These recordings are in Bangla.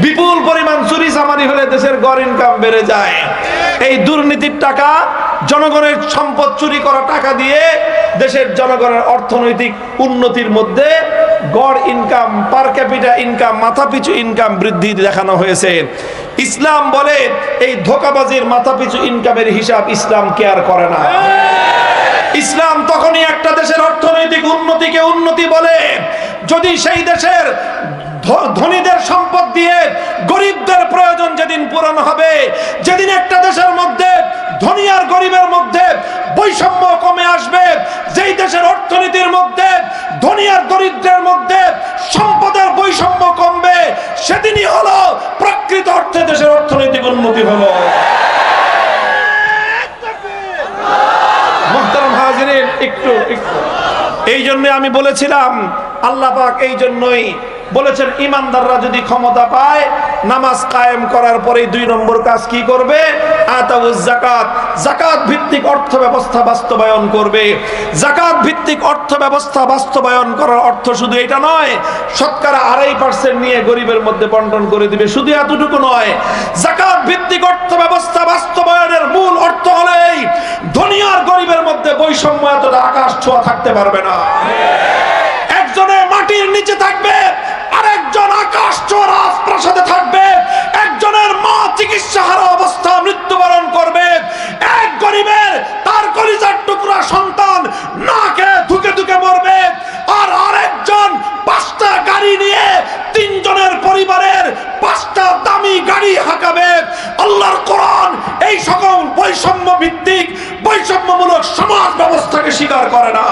বিপুল পরিমাণ চুরি চামারি হলে দেশের গড় ইনকাম বেড়ে যায়। এই দুর্নীতির টাকা, জনগণের সম্পদ চুরি করা টাকা দিয়ে দেশের জনগণের অর্থনৈতিক উন্নতির মধ্যে গড় ইনকাম, পার ক্যাপিটা ইনকাম, মাথাপিছু ইনকাম বৃদ্ধি দেখানো হয়েছে। ইসলাম বলে এই ধোঁকাবাজির মাথাপিছু ইনকামের হিসাব ইসলাম কেয়ার করে না। ইসলাম তখনই একটা দেশের অর্থনৈতিক উন্নতিকে উন্নতি বলে যদি সেই দেশের ধনীদের সম্পদ দিয়ে গরিবদের প্রয়োজন যেদিন পূরণ হবে, যেদিন একটা দেশের মধ্যে ধনী আর গরিবের মধ্যে বৈষম্য কমে আসবে, যেই দেশের অর্থনীতির মধ্যে ধনী আর দরিদ্রের মধ্যে সম্পদের বৈষম্য কমবে, সেদিনই হলো প্রকৃত অর্থে দেশের অর্থনৈতিক উন্নতি হলো। মুহতারাম হাজিরিন, একটু এই জন্য আমি বলেছিলাম, আল্লাহ পাক এই জন্যই বলেছেন ইমানদাররা যদি ক্ষমতা পায় নামাজ কায়েম করার পরে 2 নম্বর কাজ কি করবে? আতাউজ যাকাত, যাকাত ভিত্তিক অর্থ ব্যবস্থা বাস্তবায়ন করবে। যাকাত ভিত্তিক অর্থ ব্যবস্থা বাস্তবায়ন করার অর্থ শুধু এটা নয়, শতকরা 2.5% নিয়ে গরিবের মধ্যে বন্টন করে দিবে, শুধু এতটুকু নয়। যাকাত ভিত্তিক অর্থ ব্যবস্থা বাস্তবায়নের মূল অর্থ হলো এই, ধনী আর গরিবের মধ্যে বৈষম্য এতটা আকাশ ছোঁয়া থাকতে পারবে না। একজনের মাটির নিচে থাকবে, আরেকজন আকাশ ছোঁয়া রাজপ্রাসাদে থাকবে। একজনের মা চিকিৎসাহারা অবস্থা মৃত্যুবরণ করবে, এক গরিবের তার কলিজার টুকরা সন্তান না খেয়ে ধুকে ধুকে মরবে, আর আরেকজন 5টা গাড়ি নিয়ে 3 জনের পরিবারের 5টা দামি গাড়ি হাঁকাবে। আল্লাহর কোরআন এই সকল বৈষম্য ভিত্তিক বৈষম্যমূলক সমাজ ব্যবস্থাকে স্বীকার করে না।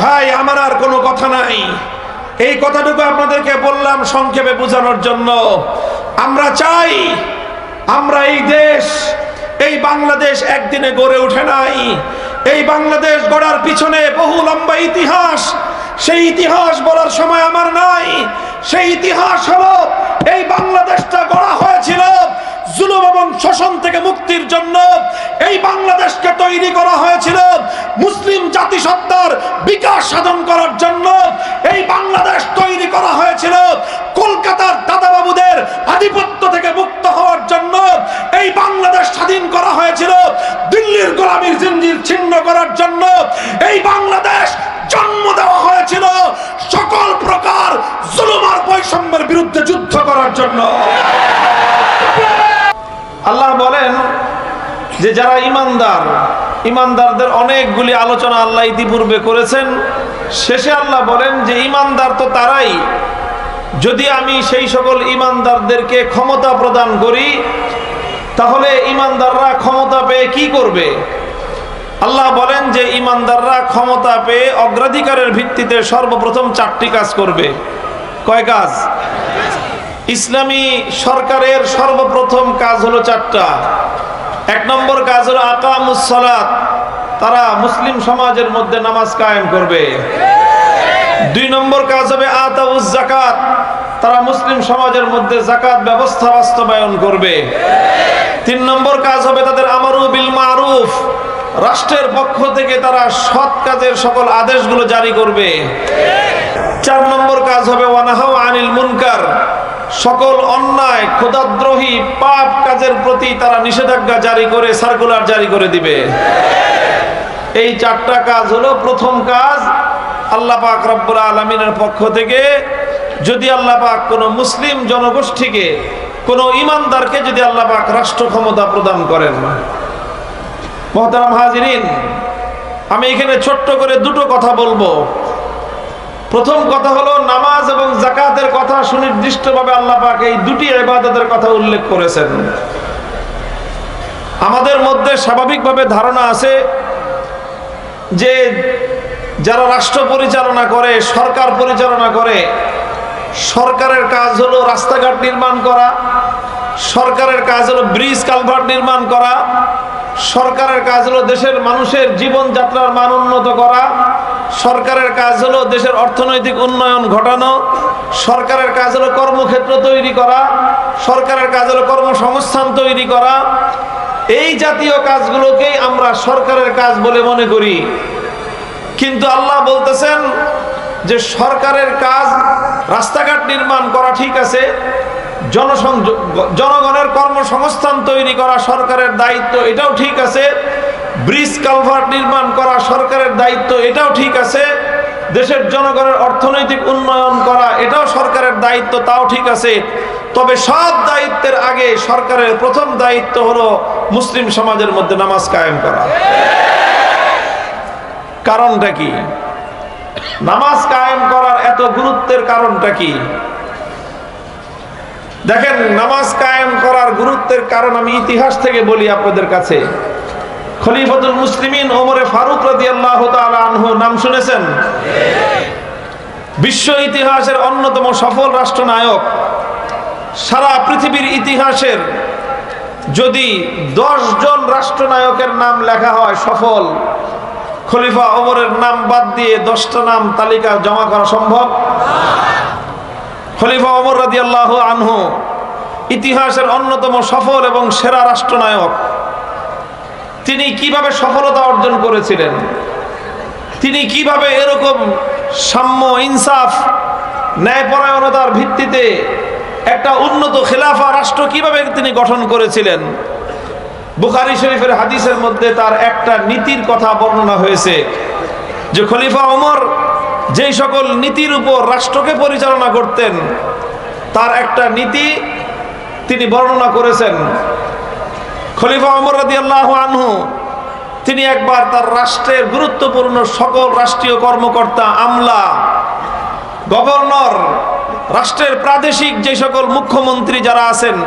ভাই, আমার আর কোনো কথা নাই, এই কথাটুকু আপনাদেরকে বললাম সংক্ষেপে বোঝানোর জন্য। আমরা চাই, আমরা এই দেশ, এই বাংলাদেশ একদিনে গড়ে ওঠে নাই। এই বাংলাদেশ গড়ার পিছনে বহু লম্বা ইতিহাস, সেই ইতিহাস বলার সময় আমার নাই। সেই ইতিহাস হলো এই বাংলাদেশটা গড়া হয়েছিল জুলুম এবং শোষণ থেকে মুক্তির জন্য। এই বাংলাদেশকে তৈরি করা হয়েছিল মুসলিম জাতিসত্তার বিকাশ সাধন করার জন্য। এই বাংলাদেশ তৈরি করা হয়েছিল কলকাতার দাদাবাবুদের আধিপত্য থেকে মুক্ত হওয়ার জন্য। এই বাংলাদেশ স্বাধীন করা হয়েছিল দিল্লির গোলামীর জিঞ্জির ছিন্ন করার জন্য। এই বাংলাদেশ জন্ম দেওয়া হয়েছিল সকল প্রকার জুলুম আর বৈষম্যের বিরুদ্ধে যুদ্ধ করার জন্য। আল্লাহ বলেন যে যারা ইমানদার, ইমানদারদের অনেকগুলি আলোচনা আল্লাহ ইতিপূর্বে করেছেন। শেষে আল্লাহ বলেন যে ইমানদার তো তারাই যদি আমি সেই সকল ইমানদারদেরকে ক্ষমতা প্রদান করি। তাহলে ইমানদাররা ক্ষমতা পেয়ে কি করবে? আল্লাহ বলেন যে ইমানদাররা ক্ষমতা পেয়ে অগ্রাধিকারের ভিত্তিতে সর্বপ্রথম 4টি কাজ করবে। কয় কাজ? ইসলামী সরকারের সর্বপ্রথম কাজ হলো 4টা। 1 নম্বর কাজ হলো আকামুস সালাত, তারা মুসলিম সমাজের মধ্যে নামাজ কায়েম করবে। 2 নম্বর কাজ হবে আতাউজ যাকাত, তারা মুসলিম সমাজের মধ্যে যাকাত ব্যবস্থা বাস্তবায়ন করবে। 3 নম্বর কাজ হবে তাদের আমারু বিল মারুফ, রাষ্ট্রের পক্ষ থেকে তারা সৎ কাজের সকল আদেশগুলো জারি করবে। 4 নম্বর কাজ হবে ওয়ানাহাউ আনিল মুনকার, সকল অন্যায়, খোদাদ্রোহী, পাপ কাজের প্রতি তারা নিষেধাজ্ঞা জারি করে সার্কুলার জারি করে দিবে। এই 4টা কাজ হলো প্রথম কাজ। আল্লাহ পাক রব্বুল আলামিনের পক্ষ থেকে যদি আল্লাহ পাক কোনো মুসলিম জনগোষ্ঠীকে, কোনো ইমানদারকে যদি আল্লাহ পাক রাষ্ট্র ক্ষমতা প্রদান করেন। মুহতারাম হাজিরিন, আমি এখানে ছোট্ট করে 2টো কথা বলবো। প্রথম কথা হলো নামাজ এবং যাকাতের কথা সুনির্দিষ্টভাবে আল্লাহ পাক এই 2টি ইবাদতের কথা উল্লেখ করেছেন। আমাদের মধ্যে স্বাভাবিকভাবে ধারণা আছে যে যারা রাষ্ট্র পরিচালনা করে, সরকার পরিচালনা করে, সরকারের কাজ হলো রাস্তাঘাট নির্মাণ করা, সরকারের কাজ হলো ব্রিজ কালভার্ট নির্মাণ করা, সরকারের কাজ হলো দেশের মানুষের জীবনযাত্রার মান উন্নত করা, সরকারের কাজ হলো দেশের অর্থনৈতিক উন্নয়ন ঘটানো, সরকারের কাজ হলো কর্মক্ষেত্র তৈরি করা, সরকারের কাজ হলো কর্মসংস্থান তৈরি করা। এই জাতীয় কাজগুলোকেই আমরা সরকারের কাজ বলে মনে করি। কিন্তু আল্লাহ বলতেছেন যে সরকারের কাজ রাস্তাঘাট নির্মাণ করা ঠিক আছে, জনগণের কর্মসংস্থান তৈরি করা সরকারের দায়িত্ব, এটাও ঠিক আছে। ব্রিজ কালভার্ট নির্মাণ করা সরকারের দায়িত্ব, এটাও ঠিক আছে। দেশের জনগণের অর্থনৈতিক উন্নয়ন করা এটাও সরকারের দায়িত্ব, তাও ঠিক আছে। তবে সব দায়িত্বের আগে সরকারের প্রথম দায়িত্ব হলো মুসলিম সমাজের মধ্যে নামাজ কায়েম করা। কারণটা কি? নামাজ কায়েম করার এত গুরুত্বের কারণটা কি? দেখেন, নামাজ কায়েম করার গুরুত্বের কারণ আমি ইতিহাস থেকে বলি আপনাদের কাছে। খলিফাতুল মুসলিমিন ওমরে ফারুক রাদিয়াল্লাহু তাআলা আনহু নাম শুনেছেন? বিশ্ব ইতিহাসের অন্যতম সফল রাষ্ট্রনায়ক। সারা পৃথিবীর ইতিহাসের যদি 10 জন রাষ্ট্রনায়কের নাম লেখা হয় সফল, খলিফা ওমরের নাম বাদ দিয়ে 10টা নাম তালিকা জমা করা সম্ভব? খলিফা ওমর রাদিয়াল্লাহু আনহু ইতিহাসের অন্যতম সফল এবং সেরা রাষ্ট্রনায়ক। তিনি কিভাবে সফলতা অর্জন করেছিলেন, তিনি কিভাবে এরকম সাম্য, ইনসাফ, ন্যায়পরায়ণতার ভিত্তিতে একটা উন্নত খেলাফা রাষ্ট্র কিভাবে তিনি গঠন করেছিলেন, বুখারী শরীফের হাদিসের মধ্যে তার একটা নীতির কথা বর্ণনা হয়েছে যে খলিফা ওমর যেই সকল নীতির উপর রাষ্ট্রকে পরিচালনা করতেন তার একটা নীতি তিনি বর্ণনা করেছেন। খলিফা ওমর রাদিয়াল্লাহু আনহু তিনি একবার তার রাষ্ট্রের গুরুত্বপূর্ণ সকল রাষ্ট্রীয় কর্মকর্তা, আমলা, গভর্নর, রাষ্ট্রের প্রাদেশিক যে সকল মুখ্যমন্ত্রী যারা আছেন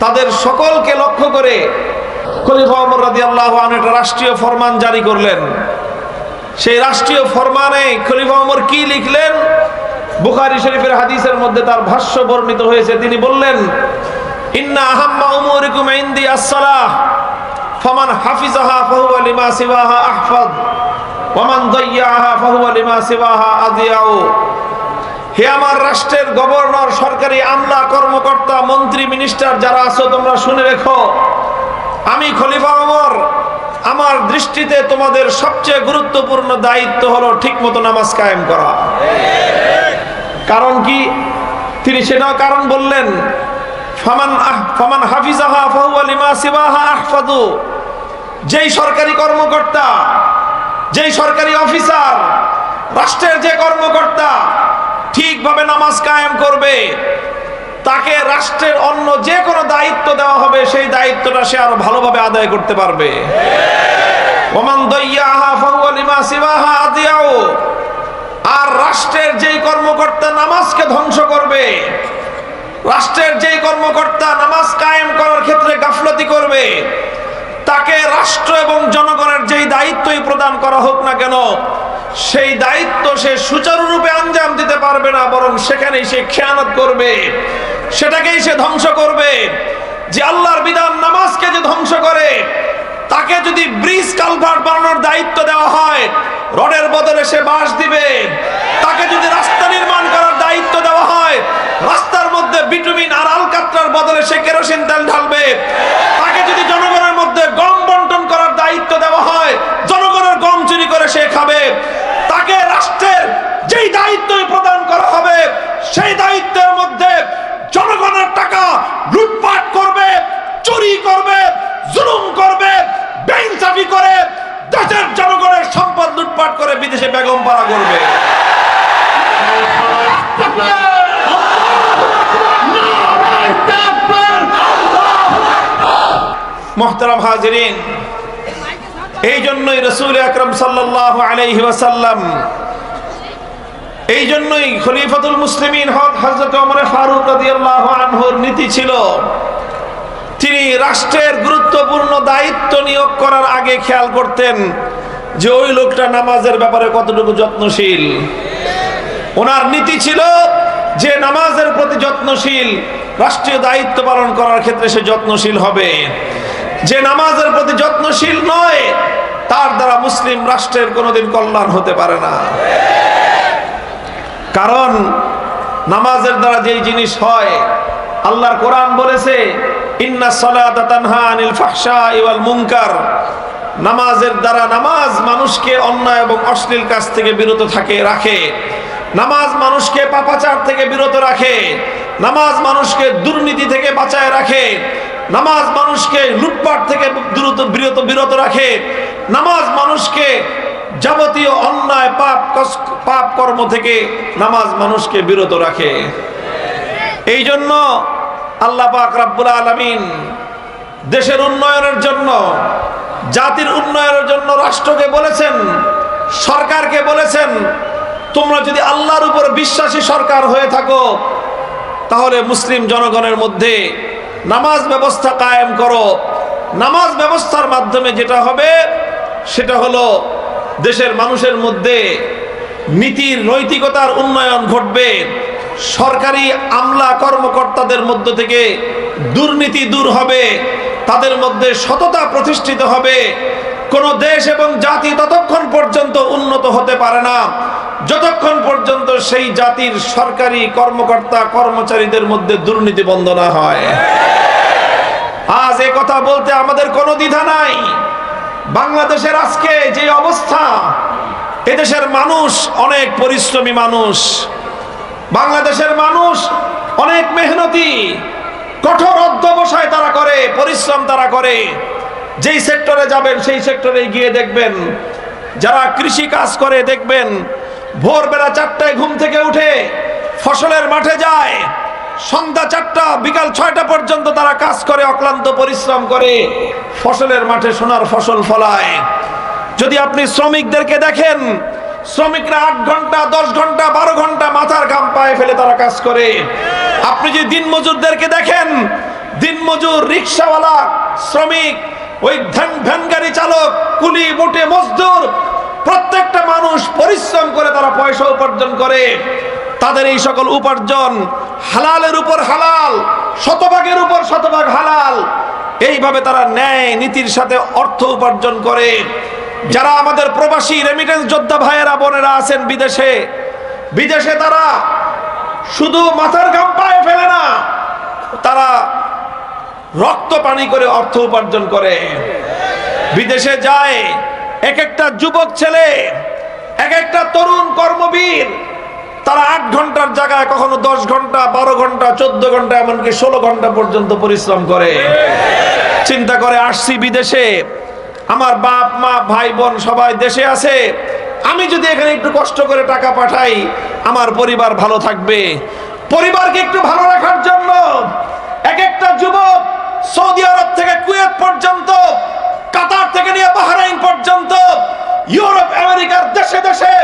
তাদের সকলকে লক্ষ্য করে খলিফা ওমর রাদিয়াল্লাহু আনহু একটা রাষ্ট্রীয় ফরমান জারি করলেন। সেই রাষ্ট্রীয় ফরমানে খলিফা ওমর কি লিখলেন? বুখারী শরীফের হাদিসের মধ্যে তার ভাষ্য বর্ণিত হয়েছে। তিনি বললেন, ইন্না আহাম্মা উমুরিকুম ইনদি আস-সালাহ ফামান হাফিজাহা ফাহুয়া লিমা সিওয়াহা আহফাজ ওয়া মান দাইয়াহা ফাহুয়া লিমা সিওয়াহা আদিয়াউ। হে আমার রাষ্ট্রের গভর্নর, সরকারি আমলা, কর্মকর্তা, মন্ত্রী, মিনিস্টার যারা আছো, তোমরা শুনে রেখো, আমি খলিফা ওমর, আমার দৃষ্টিতে তোমাদের সবচেয়ে গুরুত্বপূর্ণ দায়িত্ব হলো ঠিকমতো নামাজ কায়েম করা। কারণ কি? তিনি সেটাও কারণ বললেন, ফামান হাফিজাহা ফাহুয়া লিমা সিওয়াহা আহফাজু। যেই সরকারি কর্মকর্তা, যেই সরকারি অফিসার, রাষ্ট্রের যে কর্মকর্তা ঠিকভাবে নামাজ কায়েম করবে, তাকে রাষ্ট্রের অন্য যে কোনো দায়িত্ব দেওয়া হবে সেই দায়িত্বটা সে আরো ভালোভাবে আদায় করতে পারবে। ওমান দাইয়াহা ফাহুয়া লিমা সিওয়াহা আদিয়াউ। আর রাষ্ট্রের যেই কর্মকর্তা নামাজকে ধ্বংস করবে, রাষ্ট্রের যেই কর্মকর্তা নামাজ কায়েম করার ক্ষেত্রে গাফলতি করবে, তাকে রাষ্ট্র এবং জনগণের যেই দায়িত্বই প্রদান করা হোক না কেন, সেই দায়িত্ব সে সুচারুরূপে আঞ্জাম দিতে পারবে না, বরং সেখানেই সে খেয়ানত করবে, সেটাকেই সে ধ্বংস করবে। যে আল্লাহর বিধান নামাজকে যে ধ্বংস করে, তাকে যদি ব্রিজ কালভার্ট বানানোর দায়িত্ব দেওয়া হয়, রডের বদলে সে বাঁশ দিবে। তাকে যদি রাস্তা নির্মাণ করার দায়িত্ব দেওয়া হয়, রাস্তার মধ্যে বিটুমিন আর আলকাতরার বদলে সে কেরোসিন তেল ঢালবে। তাকে যদি জনগণের মধ্যে গম বন্টন করার দায়িত্ব দেওয়া হয়, জনগণের গম চুরি করে সে খাবে। তাকে রাষ্ট্রের যেই দায়িত্বই প্রদান করা হবে, সেই দায়িত্বের মধ্যে জনগণের টাকা লুটপাট করবে, চুরি করবে, জুলুম করবে, বেইনসাফি করে, দেশের জনগণের সম্পদ লুটপাট করে বিদেশে বেগম পাড়া করবে। মুহতারাম হাজিরিন, এই জন্যই রাসূল আকরাম সাল্লাল্লাহু আলাইহি ওয়াসাল্লাম, এই জন্যই খলিফাতুল মুসলিমিন হযরত ওমর ফারুক রাদিয়াল্লাহু আনহুর নীতি ছিল, তিনি রাষ্ট্রের গুরুত্বপূর্ণ দায়িত্ব নিয়োগ করার আগে খেয়াল করতেন যে ওই লোকটা নামাজের ব্যাপারে কতটুকু যত্নশীল। ওনার নীতি ছিল যে নামাজের প্রতি যত্নশীল, রাষ্ট্রীয় দায়িত্ব পালন করার ক্ষেত্রে সে যত্নশীল হবে। যে নামাজের প্রতি যত্নশীল নয়, তার দ্বারা মুসলিম রাষ্ট্রের কোনোদিন কল্যাণ হতে পারে না। কারণ নামাজের দ্বারা যেই জিনিস হয়, আল্লাহর কোরআন বলেছে ইন্নাস সালাতা তানহা আনিল ফাহশাই ওয়াল মুনকার, নামাজের দ্বারা, নামাজ মানুষকে অন্যায় এবং অশ্লীল কাজ থেকে বিরত রাখে, নামাজ মানুষকে পাপাচার থেকে বিরত রাখে, নামাজ মানুষকে দুর্নীতি থেকে বাঁচায় রাখে, নামাজ মানুষকে লুটপাট থেকে বিরত রাখে, নামাজ মানুষকে যাবতীয় অন্যায় পাপ কর্ম থেকে নামাজ মানুষকে বিরত রাখে। এই জন্য আল্লাহ পাক রব্বুল আলামিন দেশের উন্নয়নের জন্য, জাতির উন্নয়নের জন্য রাষ্ট্রকে বলেছেন, সরকারকে বলেছেন, তোমরা যদি আল্লাহর উপর বিশ্বাসী সরকার হয়ে থাকো তাহলে মুসলিম জনগণের মধ্যে নামাজ ব্যবস্থা কায়েম করো। নামাজ ব্যবস্থার মাধ্যমে যেটা হবে সেটা হলো দেশের মানুষের মধ্যে নীতির, নৈতিকতার উন্নয়ন ঘটবে, সরকারি আমলা কর্মকর্তাদের মধ্য থেকে দুর্নীতি দূর হবে, তাদের মধ্যে সততা প্রতিষ্ঠিত হবে। কোন দেশ এবং জাতি ততক্ষণ পর্যন্ত উন্নত হতে পারে না যতক্ষণ পর্যন্ত সেই জাতির সরকারি কর্মকর্তা কর্মচারীদের মধ্যে দুর্নীতি বন্ধ না হয়। আজ এই কথা বলতে আমাদের কোনো দ্বিধা নাই। বাংলাদেশের আজকে যে অবস্থা, এদেশের মানুষ অনেক পরিশ্রমী মানুষ, বাংলাদেশের মানুষ অনেক মেহনতি, কঠোর অধ্যবসায় তারা করে, পরিশ্রম তারা করে। যেই সেক্টরে যাবেন সেই সেক্টরে গিয়ে দেখবেন, যারা কৃষি কাজ করে দেখবেন ভোরবেলা 4টায় ঘুম থেকে উঠে ফসলের মাঠে যায়, সন্ধ্যা 4টা বিকাল 6টা পর্যন্ত তারা কাজ করে, অক্লান্ত পরিশ্রম করে ফসলের মাঠে সোনার ফসল ফলায়। যদি আপনি শ্রমিকদেরকে দেখেন, শ্রমিকরা 8 ঘন্টা 10 ঘন্টা 12 ঘন্টা মাথার ঘাম পায়ে ফেলে তারা কাজ করে। আপনি যদি দিনমজুরদেরকে দেখেন, দিনমজুর, রিক্সাওয়ালা, শ্রমিক, ওই ভ্যান গাড়ি চালক, কুলি, মোটে মজদুর, প্রত্যেকটা মানুষ পরিশ্রম করে তারা পয়সা উপার্জন করে। তাদের এই সকল উপার্জন হালালের উপর হালাল, শতভাগের উপর শতভাগ হালাল, এইভাবে তারা ন্যায় নীতির সাথে অর্থ উপার্জন করে। যারা আমাদের প্রবাসী রেমিটেন্স যোদ্ধা ভাইয়েরা বোনেরা আছেন বিদেশে তারা শুধু মাথার ঘাম পায়ে ফেলে না, তারা রক্ত পানি করে অর্থ উপার্জন করে। বিদেশে যায় এক একটা যুবক ছেলে, এক একটা তরুণ কর্মবীর, তারা 8 ঘন্টার জায়গায় কখনো 10 ঘন্টা 12 ঘন্টা 14 ঘন্টা এমনকি 16 ঘন্টা পর্যন্ত পরিশ্রম করে। চিন্তা করে আসছি বিদেশে, আমার বাপ মা ভাই বোন সবাই দেশে আছে, আমি যদি এখানে একটু কষ্ট করে টাকা পাঠাই আমার পরিবার ভালো থাকবে। পরিবারকে একটু ভালো রাখার জন্য এক একটা যুবক সৌদি আরব থেকে কুয়েত পর্যন্ত, কাতার থেকে নিয়ে বাহরাইন পর্যন্ত, ইউরোপ আমেরিকার দেশে দেশে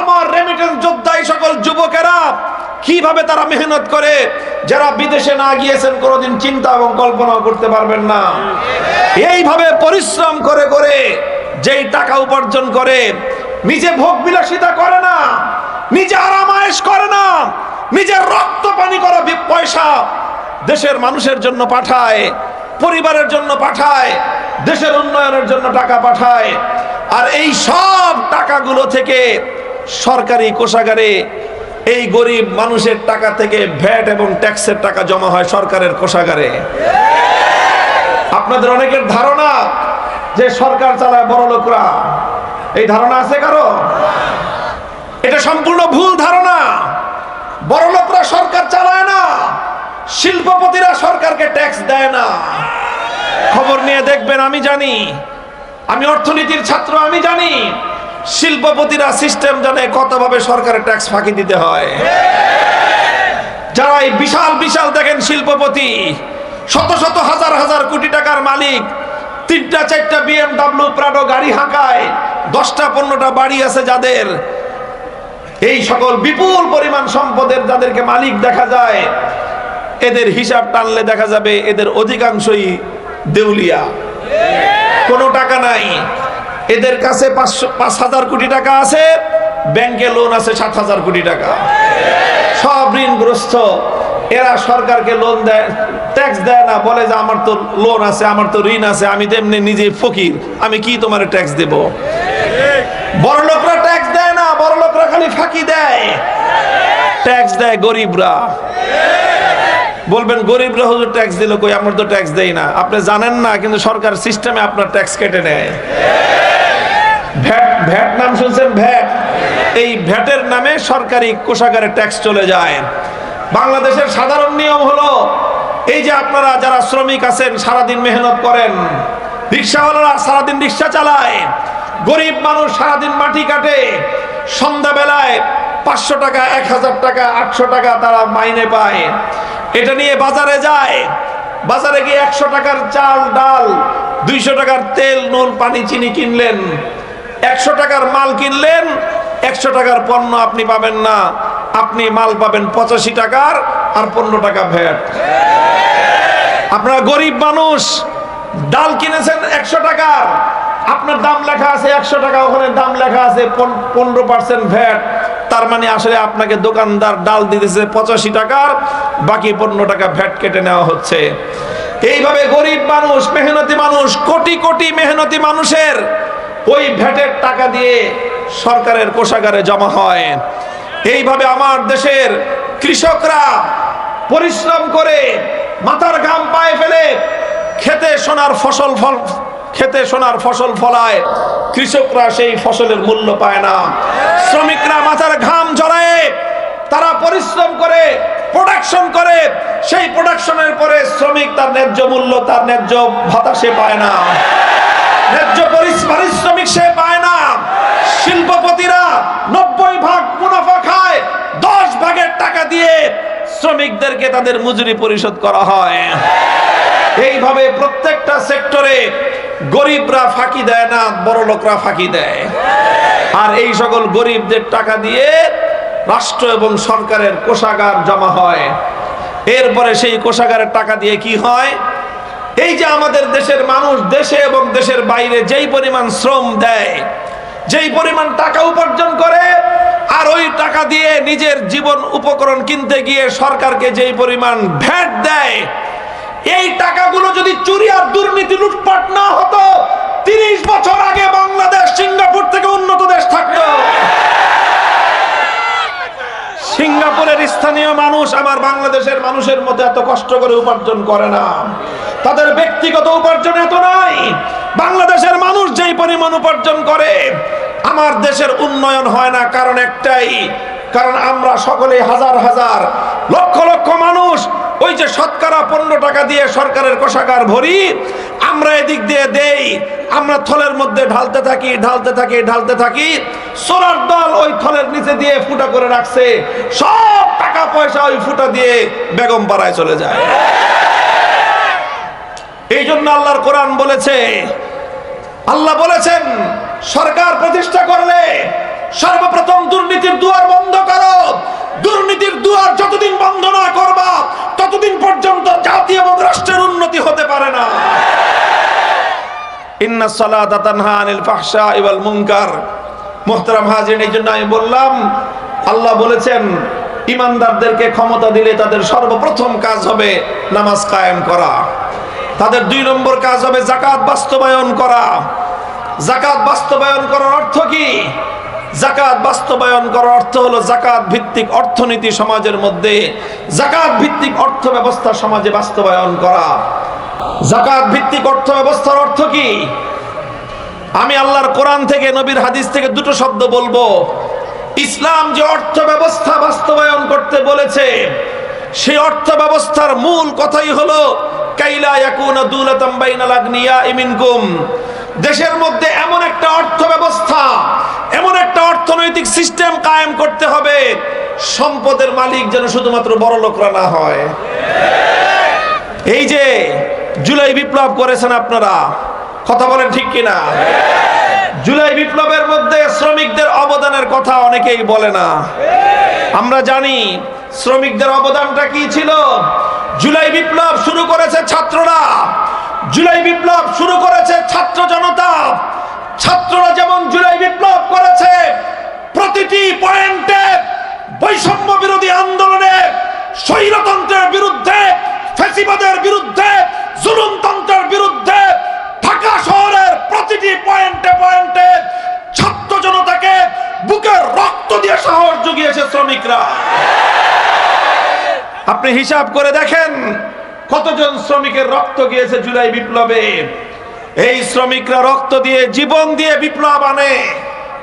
আমার রেমিটেন্স যোদ্ধা এই সকল যুবকেরা কিভাবে তারা মেহনত করে, যারা বিদেশে না গিয়েছেন কোনোদিন চিন্তা এবং কল্পনা করতে পারবেন না। এইভাবে পরিশ্রম করে করে যেই টাকা উপার্জন করে, নিজে ভোগ বিলাসিতা করে না, নিজে আরামায়েশ করে না, নিজের রক্ত পানি করা পয়সা দেশের মানুষের জন্য পাঠায়, পরিবারের জন্য পাঠায়, দেশের উন্নয়নের জন্য টাকা পাঠায়। আর এই সব টাকাগুলো থেকে সরকারি কোষাগারে এই গরিব মানুষের টাকা থেকে ভ্যাট এবং ট্যাক্সের টাকা জমা হয় সরকারের কোষাগারে। আপনাদের অনেকের ধারণা যে সরকার চালায় বড় লোকরা, এই ধারণা আছে কারো? এটা সম্পূর্ণ ভুল ধারণা। বড় লোকরা সরকার চালায় না, শিল্পপতিরা সরকারকে ট্যাক্স দেয় না। খবর নিয়ে দেখবেন, আমি জানি, আমি অর্থনীতির ছাত্র, আমি জানি শিল্পপতিরা সিস্টেম জানে কতভাবে সরকারের ট্যাক্স ফাঁকি দিতে হয়। যারা এই বিশাল বিশাল দেখেন শিল্পপতি, শত শত হাজার হাজার কোটি টাকার মালিক, 3টা 4টা BMW প্রাডো গাড়ি হাঁকায়, 10টা 15টা বাড়ি আছে যাদের, এই সকল বিপুল পরিমাণ সম্পদের যাদেরকে মালিক দেখা যায়, এদের হিসাব টানলে দেখা যাবে এদের অধিকাংশই দেউলিয়া, কোনো টাকা নাই। এদের কাছে 5,000 কোটি টাকা আছে, ব্যাংকে লোন আছে 7,000 কোটি টাকা, সব ঋণগ্রস্ত। এরা সরকারকে লোন দেয়, ট্যাক্স দেয় না, বলে যে আমার তো লোন আছে, আমার তো ঋণ আছে, আমি তেমনি নিজে ফকির, আমি কি তোমার ট্যাক্স দেব? বড় লোকরা ট্যাক্স দেয় না, বড় লোকরা খালি ফাঁকি দেয়। ট্যাক্স দেয় গরিবরা। বলবেন গরিবরা হুজুর ট্যাক্স দিল কই, আমরা তো ট্যাক্স দেই না। আপনি জানেন না, কিন্তু সরকার সিস্টেমে আপনার ট্যাক্স কেটে নেয়। ভ্যাট, ভ্যাট নাম শুনছেন? ভ্যাট, এই ভ্যাটের নামে সরকারি কোষাগারে ট্যাক্স চলে যায়। বাংলাদেশের সাধারণ নিয়ম হলো, এই যে আপনারা যারা শ্রমিক আছেন, সারাদিন মেহনত করেন, রিক্সাওয়ালারা সারাদিন রিক্সা চালায়, গরিব মানুষ সারাদিন মাটি কাটে, সন্ধ্যাবেলায় 500 টাকা, 1000 টাকা, 800 টাকা তারা মাইনে পায়। এটা নিয়ে বাজারে যায়, বাজারে গিয়ে 100 টাকার চাল ডাল, 200 টাকার তেল নুন পানি চিনি কিনলেন, 100 টাকার মাল কিনলেন, 100 টাকার পণ্য আপনি পাবেন না, আপনি মাল পাবেন 85 টাকার, আর 15 টাকা ভ্যাট। আপনারা গরিব মানুষ, ডাল কিনেছেন 100 টাকার, আপনার দাম লেখা আছে 100 টাকা, ওখানে দাম লেখা আছে 15% ভ্যাট। তার মানে আসলে আপনাকে দোকানদার ডাল দিতেছে 85 টাকার, বাকি 15 টাকা ভ্যাট কেটে নেওয়া হচ্ছে। এইভাবে গরিব মানুষ, মেহনতি মানুষ, কোটি কোটি মেহনতি মানুষের ওই ভ্যাটের টাকা দিয়ে সরকারের কোষাগারে জমা হয়। এইভাবে আমার দেশের কৃষকরা পরিশ্রম করে মাথার ঘাম পায়ে ফেলে খেতে সোনার ফসল ফলায়, কৃষকরা সেই ফসলের মূল্য পায় না। শ্রমিকরা মাথার ঘাম ঝরায়, তারা পরিশ্রম করে প্রোডাকশন করে, সেই প্রোডাকশনের পরে শ্রমিক তার ন্যায্য মূল্য, তার ন্যায্য ভাতা সে পায় না, ন্যায্য পারিশ্রমিক সে পায় না। শিল্পপতিরা 90 ভাগ মুনাফা খায়, 10 ভাগের টাকা দিয়ে শ্রমিকদেরকে তাদের মজুরি পরিশোধ করা হয়। এইভাবে প্রত্যেকটা সেক্টরে গরিবরা ফাঁকি দেয় না, বড় লোকরা ফাঁকি দেয়। আর এই সকল গরিবদের টাকা দিয়ে রাষ্ট্র এবং সরকারের কোষাগার জমা হয়। এরপরে সেই কোষাগারের টাকা দিয়ে কি হয়? এই যে আমাদের দেশের মানুষ দেশে এবং দেশের বাইরে যেই পরিমাণ শ্রম দেয়, যেই পরিমাণ টাকা উপার্জন করে, আর ওই টাকা দিয়ে নিজের জীবন উপকরণ কিনতে গিয়ে সরকারকে যেই পরিমাণ ভ্যাট দেয়, এই টাকাগুলো যদি চুরি আর দুর্নীতি লুটপাট না হতো, 30 বছর আগে বাংলাদেশ সিঙ্গাপুর থেকে উন্নত দেশ থাকতো। সিঙ্গাপুরের স্থানীয় মানুষ আমার বাংলাদেশের মানুষের মতো এত কষ্ট করে উপার্জন করে না, তাদের ব্যক্তিগত উপার্জন এত নাই। বাংলাদেশের মানুষ যেই পরিমাণ উপার্জন করে, আমার দেশের উন্নয়ন হয় না। কারণ একটাই, কারণ আমরা সকলে হাজার হাজার লক্ষ লক্ষ মানুষ ওই যে শতকরা 15 টাকা দিয়ে সরকারের কোষাগার ভরি, আমরা এদিক দিয়ে দেই, আমরা থলের মধ্যে ঢালতে থাকি। সোলার দল ওই থলের নিচে দিয়ে ফুটা করে রাখছে, সব টাকা পয়সা ওই ফুটা দিয়ে বেগম পাড়ায় চলে যায়। এই জন্য আল্লাহর কোরআন বলেছে, আল্লাহ বলেছেন সরকার প্রতিষ্ঠা করলে সর্বপ্রথম দুর্নীতির দুয়ার বন্ধ করো। দুর্নীতির দুয়ার যতদিন বন্ধ না করবা, ততদিন পর্যন্ত জাতি এবং রাষ্ট্রের উন্নতি হতে পারে না। ইন্নাস সালাতা তানহা আনিল ফাহশাই ওয়াল মুনকার। মুহতারাম হাজিরিন, এই জন্য আমি বললাম, আল্লাহ বলেছেন ইমানদারদেরকে ক্ষমতা দিলে তাদের সর্বপ্রথম কাজ হবে নামাজ কায়েম করা, তাদের 2 নম্বর কাজ হবে যাকাত বাস্তবায়ন করা। যাকাত বাস্তবায়ন করার অর্থ কি? যাকাত বাস্তবায়ন করার অর্থ হলো যাকাত ভিত্তিক অর্থনীতি সমাজের মধ্যে, যাকাত ভিত্তিক অর্থ ব্যবস্থা সমাজে বাস্তবায়ন করা। যাকাত ভিত্তিক অর্থ ব্যবস্থার অর্থ কি? আমি আল্লাহর কোরআন থেকে, নবীর হাদিস থেকে 2টো শব্দ বলবো। ইসলাম যে অর্থ ব্যবস্থা বাস্তবায়ন করতে বলেছে, সেই অর্থ ব্যবস্থার মূল কথাই হলো কাইলা ইয়াকুনা দুলাতাম বাইনাল আগনিয়া মিনকুম। দেশের মধ্যে এমন একটা অর্থ ব্যবস্থা, এমন একটা অর্থনৈতিক সিস্টেম কায়েম করতে হবে, সম্পদের মালিক যেন শুধুমাত্র বড় লোকরা না হয়। এই যে জুলাই বিপ্লব করেছেন আপনারা, কথা বলেন ঠিক কিনা? জুলাই বিপ্লবের মধ্যে শ্রমিকদের অবদানের কথা অনেকেই বলে না। আমরা জানি শ্রমিকদের অবদানটা কি ছিল। জুলাই বিপ্লব শুরু করেছে ছাত্ররা, জুলাই বিপ্লব শুরু করেছে ছাত্র জনতা। ছাত্ররা যেমন জুলাই বিপ্লব করেছে, প্রতিটি পয়েন্টে বৈষম্য বিরোধী আন্দোলনে, স্বৈরতন্ত্রের বিরুদ্ধে, ফ্যাসিবাদের বিরুদ্ধে, জুলুমতন্ত্রের বিরুদ্ধে ঢাকা শহরের প্রতিটি পয়েন্টে পয়েন্টে ছাত্র জনতাকে বুকের রক্ত দিয়ে সাহস জুগিয়েছে শ্রমিকরা। আপনি হিসাব করে দেখেন কতজন শ্রমিকের রক্ত গিয়েছে জুলাই বিপ্লবে। এই শ্রমিকরা রক্ত দিয়ে, জীবন দিয়ে বিপ্লব আনে।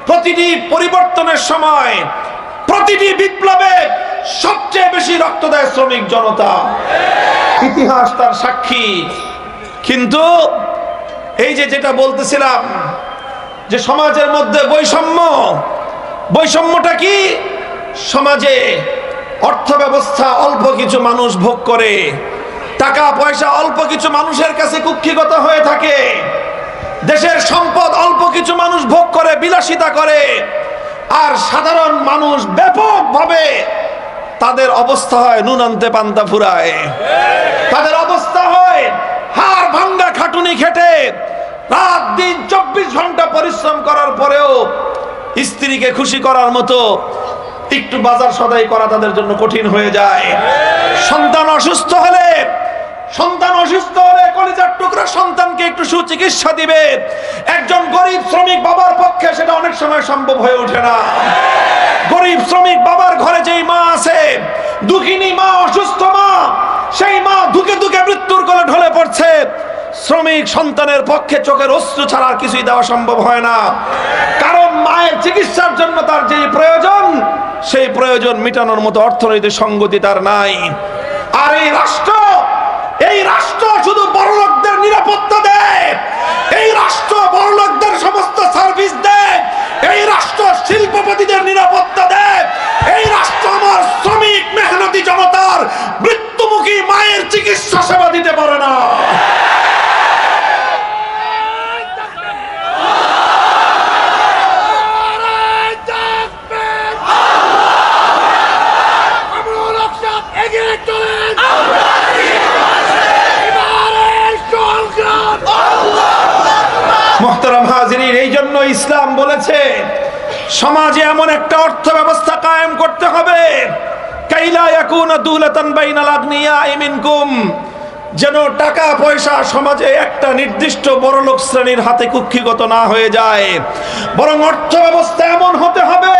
প্রতিটি পরিবর্তনের সময়, প্রতিটি বিপ্লবে সবচেয়ে বেশি রক্ত দেয় শ্রমিক জনতা। ইতিহাস তার সাক্ষী। কিন্তু এই যেটা বলতেছিলাম যে সমাজের মধ্যে বৈষম্যটা কি? সমাজে অর্থ ব্যবস্থা অল্প কিছু মানুষ ভোগ করে, টাকা পয়সা অল্প কিছু মানুষের কাছে কুক্ষিগত হয়ে থাকে, দেশের সম্পদ অল্প কিছু মানুষ ভোগ করে, বিলাসিতা করে, আর সাধারণ মানুষ ব্যাপকভাবে তাদের অবস্থা হয় নুন আনতে পান্তা ফুরায়। তাদের অবস্থা হয় হাড় ভাঙ্গা খাটুনি খেটে রাত দিন 24 ঘন্টা পরিশ্রম করার পরেও স্ত্রীকে খুশি করার মতো একটু বাজার সদাই করা তাদের জন্য কঠিন হয়ে যায়। সন্তান অসুস্থ হলে কলিজার টুকরা সন্তানকে একটু সুচিকিৎসা দিবে, একজন গরিব শ্রমিক বাবার পক্ষে সেটা অনেক সময় সম্ভব হয়ে ওঠে না। গরিব শ্রমিক বাবার ঘরে যেই মা আছে, দুঃখিনী মা, অসুস্থ মা, সেই মা ধুকে ধুকে মৃত্যুর কোলে ঢলে পড়ছে। শ্রমিক সন্তানের পক্ষে চোখের অশ্রু ছাড়া আর কিছুই দেওয়া সম্ভব হয় না, কারণ মায়ের চিকিৎসার জন্য তার যেই প্রয়োজন, সেই প্রয়োজন মেটানোর মতো অর্থনৈতিক সঙ্গতি তার নাই। আর এই রাষ্ট্র শুধু বড়লোকদের নিরাপত্তা দেয়, এই রাষ্ট্র বড়লোকদের সমস্ত সার্ভিস দেয়, এই রাষ্ট্র শিল্পপতিদের নিরাপত্তা দেয়, এই রাষ্ট্র আমার শ্রমিক মেহনতি জনতার মৃত্যুমুখী মায়ের চিকিৎসা সেবা দিতে পারে না। মুহতারাম হাজিরিন, এই জন্য ইসলাম বলেছে সমাজে এমন একটা অর্থ ব্যবস্থা কায়েম করতে হবে কাইলা ইয়াকুনা দুলাতান বাইনাল আগনিয়াই মিনকুম, যেন টাকা পয়সা সমাজে একটা নির্দিষ্ট বড়লোক শ্রেণীর হাতে কুক্ষিগত না হয়ে যায়। বরং অর্থ ব্যবস্থা এমন হতে হবে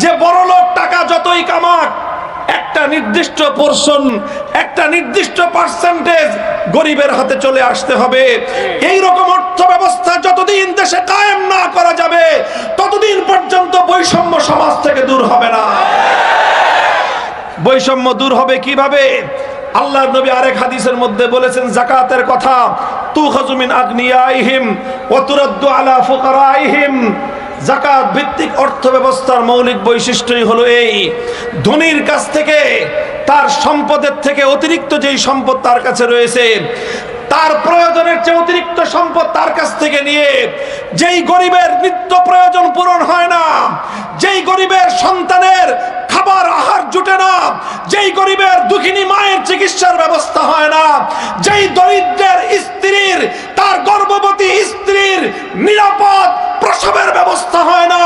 যে বড়লোক টাকা যতই কামাক, একটা নির্দিষ্ট পোরশন, একটা নির্দিষ্ট পার্সেন্টেজ গরিবের হাতে চলে আসতে হবে। এই রকম অর্থ ব্যবস্থা যতদিন দেশে কায়েম না করা যাবে, ততদিন পর্যন্ত বৈষম্য সমাজ থেকে দূর হবে না। বৈষম্য দূর হবে কিভাবে? আল্লাহর নবী আরেক হাদিসের মধ্যে বলেছেন যাকাতের কথা, তুখাযু মিন আগনিয়াইহিম ওয়া তুরাদ্দু আলা ফুকারাইহিম। যাকাত ভিত্তিক অর্থ ব্যবস্থার মৌলিক বৈশিষ্ট্যই হলো এই, ধনীর কাছ থেকে, তার সম্পদের থেকে অতিরিক্ত যেই সম্পদ তার কাছে রয়েছে, তার প্রয়োজনের চেয়ে অতিরিক্ত সম্পদ তার কাছ থেকে নিয়ে, যেই গরিবের নিত্য প্রয়োজন পূরণ হয় না, যেই গরিবের সন্তানের খাবার আহার জুটে না, যেই গরিবের দুঃখিনী মায়ের চিকিৎসার ব্যবস্থা হয় না, যেই দরিদ্রের স্ত্রীর, তার গর্ভবতী স্ত্রীর নিরাপদ প্রসবের ব্যবস্থা হয় না,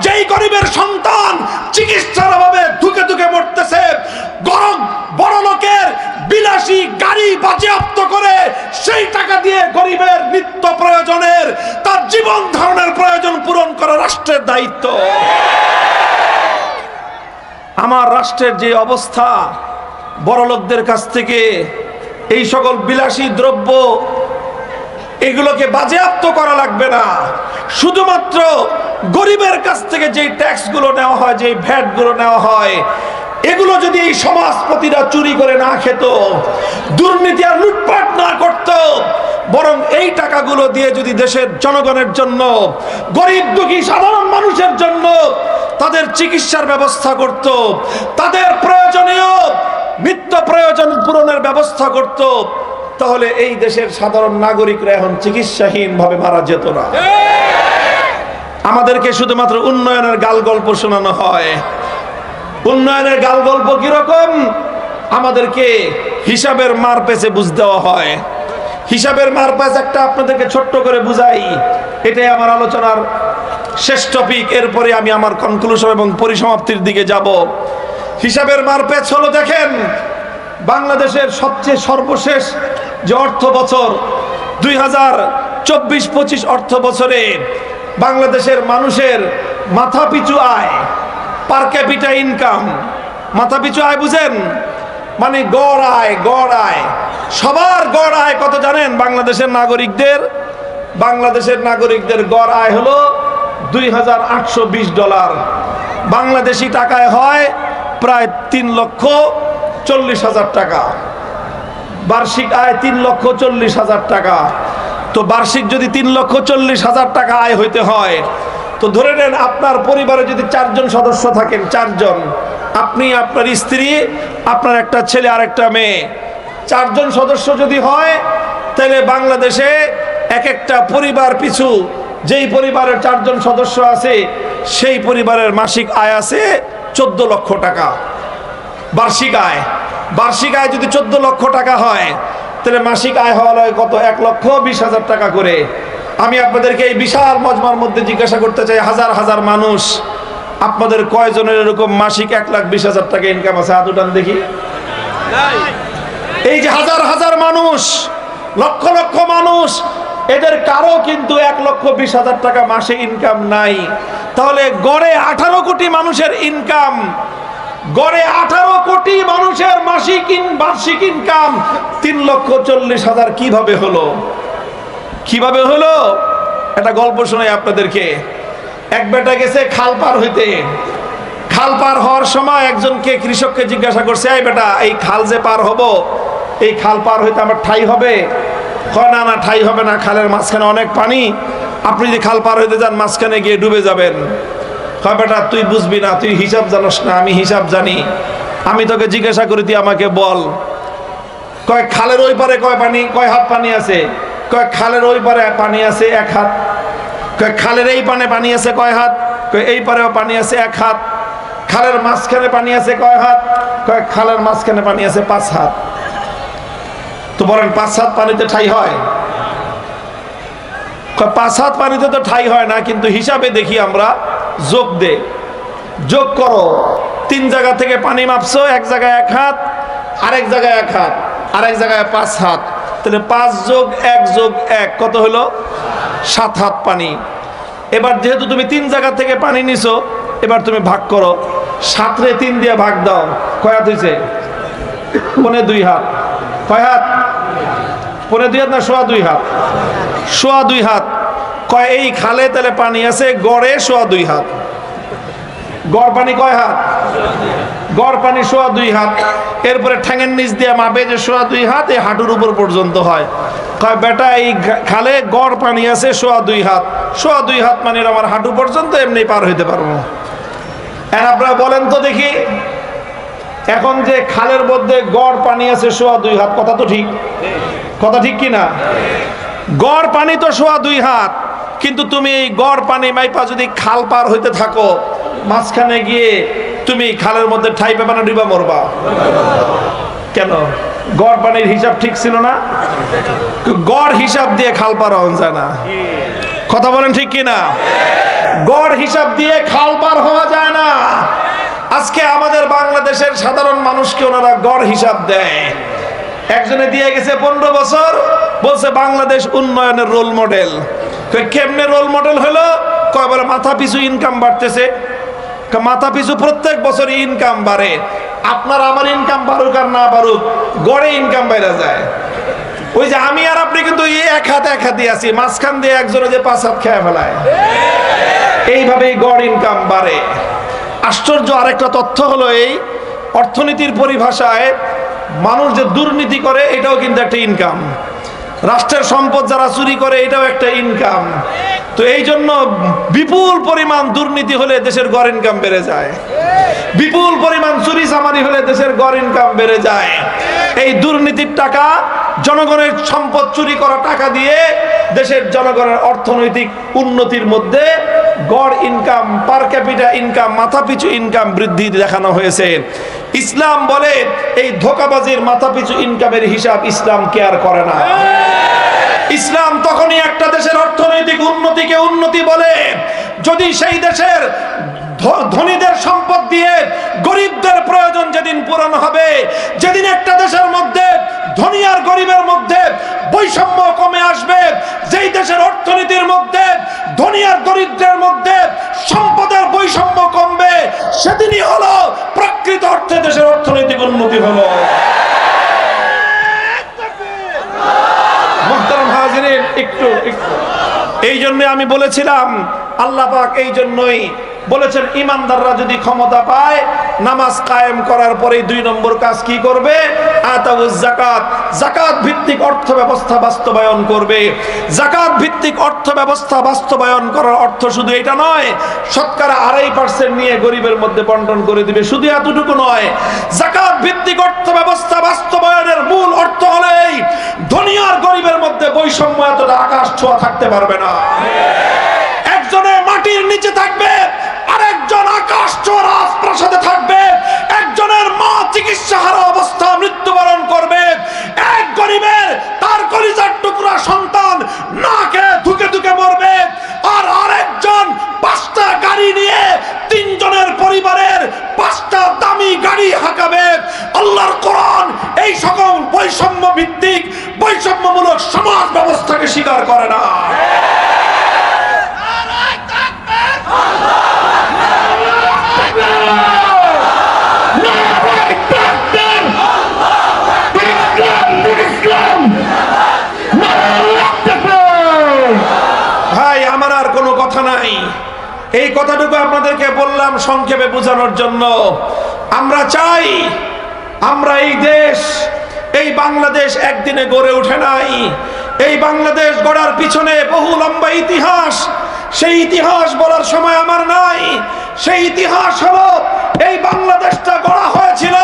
যেই গরিবের সন্তান চিকিৎসার অভাবে ধুকে ধুকে মরতেছে, বড় লোকের বিলাসী গাড়ি বাজেয়াপ্ত করে সেই টাকা দিয়ে গরিবের নিত্য প্রয়োজনের, তার জীবন ধারণের প্রয়োজন পূরণ করা রাষ্ট্রের দায়িত্ব। আমার রাষ্ট্রের যে অবস্থা, বড়লোকদের কাছ থেকে এই সকল বিলাসী দ্রব্য এগুলোকে বাজেয়াপ্ত করা লাগবে না, শুধুমাত্র গরিবের কাছ থেকে যেই ট্যাক্সগুলো নেওয়া হয়, যেই ভ্যাটগুলো নেওয়া হয়, এগুলো যদি এই সমাজপতিরা চুরি করে না খেত, দুর্নীতি আর লুটপাট না করত, বরং এই টাকাগুলো দিয়ে যদি দেশের জনগণের জন্য, গরিব দুঃখী সাধারণ মানুষের জন্য তাদের চিকিৎসার ব্যবস্থা করত, তাদের প্রয়োজনীয় নিত্য প্রয়োজন পূরণের ব্যবস্থা করত, তাহলে এই দেশের সাধারণ নাগরিকরা এখন চিকিৎসাহীন ভাবে মারা যেত না। আমাদেরকে শুধুমাত্র উন্নয়নের গাল গল্প শোনানো হয়। উন্নয়নের গাল গল্প কিরকম? আমাদেরকে হিসাবের মার পেছে বুঝ দেওয়া হয়। হিসাবের মার পেছ একটা আপনাদেরকে ছোট্ট করে বুঝাই, এটাই আমার আলোচনার শেষ টপিক। এরপরে আমি আমার কনক্লুশন এবং পরিসমাপ্তির দিকে যাব। হিসাবের মার পেছ হলো, দেখেন বাংলাদেশের সবচেয়ে সর্বশেষ যে অর্থ বছর 2024-25 অর্থ বছরে বাংলাদেশের মানুষের মাথাপিছু আয়, পার ক্যাপিটা ইনকাম, মাথাপিছু আয় বুঝেন, মানে গড় আয় সবার গড় আয় কত জানেন? বাংলাদেশের নাগরিকদের গড় আয় হলো $2,820। বাংলাদেশি টাকায় হয় প্রায় 3,40,000 টাকা। বার্ষিক আয় 3,40,000 টাকা। তো বার্ষিক যদি 3,40,000 টাকা আয় হইতে হয়, তো ধরে নেন আপনার পরিবারে যদি 4 জন সদস্য থাকেন, 4 জন, আপনি, আপনার স্ত্রী, আপনার একটা ছেলে আর একটা মেয়ে, 4 জন সদস্য যদি হয়, তাহলে বাংলাদেশে এক একটা পরিবার পিছু, যেই পরিবারের 4 জন সদস্য আছে সেই পরিবারের মাসিক আয় আছে 14 লক্ষ টাকা। বার্ষিক আয় যদি 14 লক্ষ টাকা হয়, তাহলে মাসিক আয় হওয়া হয় কত? 1,20,000 টাকা করে। আমি আপনাদেরকে এই বিশাল মজমার মধ্যে জিজ্ঞাসা করতে চাই, হাজার হাজার মানুষ, আপনাদের কয়জনের এরকম মাসিক 1,20,000 টাকা ইনকাম আছে? হাত উঠান দেখি। এই যে হাজার হাজার মানুষ, লক্ষ লক্ষ মানুষ, এদের কারো কিন্তু 1,20,000 টাকা মাসে ইনকাম নাই। তাহলে গড়ে 18 কোটি মানুষের ইনকাম, গড়ে 18 কোটি মানুষের বার্ষিক ইনকাম 3,40,000 কিভাবে হলো? একটা গল্প শোনাই আপনাদেরকে। এক বেটা গেছে খাল পার হইতে। খাল পার হওয়ার সময় একজনকে, কৃষককে জিজ্ঞাসা করছে, এই বেটা, এই খাল যে পার হব, এই খাল পার হইতে আমার ঠাই হবে? কয় না, ঠাই হবে না, খালের মাঝখানে অনেক পানি, আপনি যদি খাল পার হইতে যান মাঝখানে গিয়ে ডুবে যাবেন। কয় বেটা, তুই বুঝবি না, তুই হিসাব জানোস না, আমি হিসাব জানি, আমি তোকে জিজ্ঞাসা করি, তুই আমাকে বল। কয় খালের ওই পারে কয় হাত পানি আছে? কয় খালের ওই পারে পানি আছে 1 হাত। কয় খালের এই পানে পানি আছে কয় হাত? কয় এই পারেও পানি আছে 1 হাত। খালের মাঝখানে পানি আছে কয় হাত? কয় খালের মাঝখানে পানি আছে 5 হাত। তো বলেন 5 হাত পানিতে ঠাই হয়? কয় 5 হাত পানিতে তো ঠাই হয় না, কিন্তু হিসাবে দেখি আমরা, যোগ করো, 3 জায়গা থেকে পানি মাপছো, এক জায়গায় 1 হাত, আরেক জায়গায় 1 হাত, আরেক জায়গায় 5 হাত, তাহলে 5 যোগ 1 যোগ 1 কত হলো? 7 হাত পানি। এবার যেহেতু তুমি 3 জায়গা থেকে পানি নিছো, এবার তুমি ভাগ করো, 7 রে 3 দিয়ে ভাগ দাও, কয় হাত হয়েছে? 2.5 হাত। কয় হাত? 2.5 হাত না 2.5 হাত? 2.5 হাত। কয় এই খালে তাহলে পানি আছে গড়ে 2.5 হাত। গড় পানি কয় হাত? গড় পানি 2.5 হাত। এরপরে ঠ্যাঙের নিচ দিয়ে মাপে যে 2.5 হাত, এই হাঁটুর উপর পর্যন্ত হয়। কয় বেটা, এই খালে গড় পানি আছে 2.5 হাত, 2.5 হাত মানে আমার হাঁটু পর্যন্ত, এমনি পার হইতে পারবো। আর আপনারা বলেন তো দেখি, এখন যে খালের মধ্যে গড় পানি আছে 2.5 হাত, কথা তো ঠিক? কথা ঠিক কিনা? গড় পানি তো 2.5 হাত, কিন্তু তুমি এই গড় পানি মাইপা যদি খাল পার হইতে থাকো, মাঝখানে গিয়ে তুমি খালের মধ্যে ঠাই পাবে না, ডুবা মরবা। কেন? গড় পানির হিসাব ঠিক ছিল না? গড় হিসাব দিয়ে খাল পার হওয়া যায় না। কথা বলেন ঠিক কিনা? গড় হিসাব দিয়ে খাল পার হওয়া যায় না। আজকে আমাদের বাংলাদেশের সাধারণ মানুষকে ওনারা গড় হিসাব দেয়। একজনে দিয়ে গেছে 15 বছর, বলছে বাংলাদেশ উন্নয়নের রোল মডেল। কেমনে রোল মডেল হলো? কয় বলে মাথা পিছু ইনকাম বাড়তেছে। মাথা পিছু প্রত্যেক বছরই ইনকাম বাড়ে। আপনার আমার ইনকাম বাড়ুক আর না বাড়ুক, গড়ে ইনকাম বাইরে যায়। ওই যে আমি আর আপনি কিন্তু এই 1 হাত দিয়ে আছি, মাঝখান দিয়ে একজনে যে 5 হাত খেয়ে ফেলায়, এইভাবেই গড় ইনকাম বাড়ে। আশ্চর্য আরেকটা তথ্য হলো, এই অর্থনীতির পরিভাষায় মানুষ যে দুর্নীতি করে, এটাও কিন্তু একটা ইনকাম। রাষ্ট্রের সম্পদ যারা চুরি করে, এটাও একটা ইনকাম। তো এই জন্য বিপুল পরিমাণ দুর্নীতি হলে দেশের গড় ইনকাম বেড়ে যায়, বিপুল পরিমাণ চুরি চামারি হলে দেশের গড় ইনকাম বেড়ে যায়। এই দুর্নীতির টাকা, জনগণের সম্পদ চুরি করা টাকা দিয়ে দেশের জনগণের অর্থনৈতিক উন্নতির মধ্যে গড় ইনকাম, পার ক্যাপিটা ইনকাম, মাথাপিছু ইনকাম বৃদ্ধি দেখানো হয়েছে। ইসলাম বলে এই ধোঁকাবাজির মাথাপিছু ইনকামের হিসাব ইসলাম কেয়ার করে না। ইসলাম তখনই একটা দেশের অর্থনৈতিক উন্নতিকে উন্নতি বলে যদি সেই দেশের ধনীদের সম্পদ দিয়ে গরিবদের প্রয়োজন যেদিন পূরণ হবে, যেদিন একটা দেশের মধ্যে ধনী আর গরিবের মধ্যে বৈষম্য কমে আসবে। যেই দেশের অর্থনীতির মধ্যে ধনী আর দরিদ্রের মধ্যে সম্পদের বৈষম্য কমবে, সেদিনই হলো প্রকৃত অর্থে দেশের অর্থনৈতিক উন্নতি হলো। মুহতারাম হাজিরিন, একটু এই জন্য আমি বলেছিলাম, আল্লাহ পাক এই জন্যই বলেছেন ইমানদাররা যদি ক্ষমতা পায় নামাজ কায়েম করার পরে 2 নম্বর কাজ কি করবে? আতাউজ যাকাত, যাকাত ভিত্তিক অর্থ ব্যবস্থা বাস্তবায়ন করবে। যাকাত ভিত্তিক অর্থ ব্যবস্থা বাস্তবায়ন করার অর্থ শুধু এটা নয়, শতকরা 2.5% নিয়ে গরিবের মধ্যে বন্টন করে দিবে, শুধু এতটুকু নয়। যাকাত ভিত্তিক অর্থ ব্যবস্থা বাস্তবায়নের মূল অর্থ হলো এই, ধনী আর গরিবের মধ্যে বৈষম্য এতটা আকাশ ছোঁয়া থাকতে পারবে না। একজনে মাটির নিচে থাকবে, আরেকজন আকাশ ছোঁয়া রাজপ্রাসাদে থাকবে। একজনের মা চিকিৎসাহারা অবস্থা মৃত্যুবরণ করবে, এক গরিবের তার কলিজার টুকরা সন্তান না খেয়ে ধুকে ধুকে মরবে, আর আরেকজন 5টা গাড়ি নিয়ে 3 জনের পরিবারের 5টা দামি গাড়ি হাঁকাবে। আল্লাহর কোরআন এই সকল বৈষম্য ভিত্তিক বৈষম্যমূলক সমাজ ব্যবস্থাকে স্বীকার করে না। ভাই, আমার আর কোনো কথা নাই, এই কথাটুকু আপনাদেরকে বললাম সংক্ষেপে বোঝানোর জন্য। আমরা চাই, আমরা এই দেশ, এই বাংলাদেশ একদিনে গড়ে ওঠে নাই। এই বাংলাদেশ গড়ার পিছনে বহু লম্বা ইতিহাস, সেই ইতিহাস বলার সময় আমার নাই। সেই ইতিহাস হলো, এই বাংলাদেশটা গড়া হয়েছিল